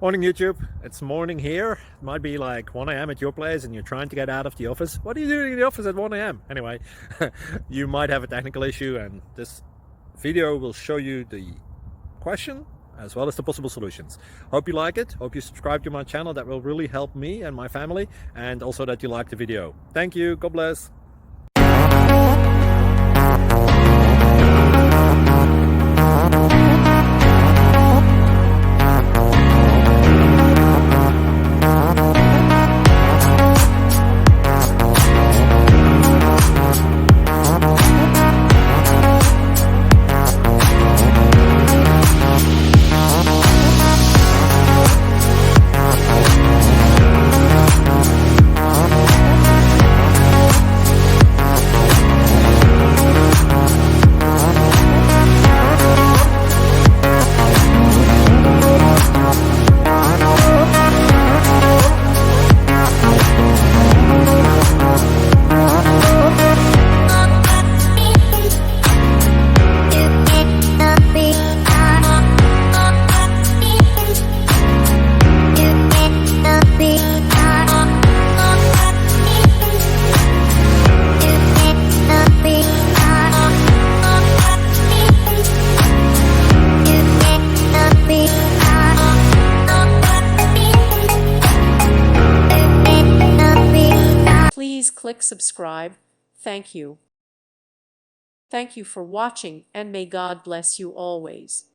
Morning YouTube, it's morning here. It might be like 1 a.m. at your place and you're trying to get out of the office. What are you doing in the office at 1 a.m.? Anyway, you might have a technical issue and this video will show you the question as well as the possible solutions. Hope you like it, hope you subscribe to my channel. That will really help me and my family, and also that you like the video. Thank you, God bless. Please click subscribe. Thank you. Thank you for watching, and may God bless you always.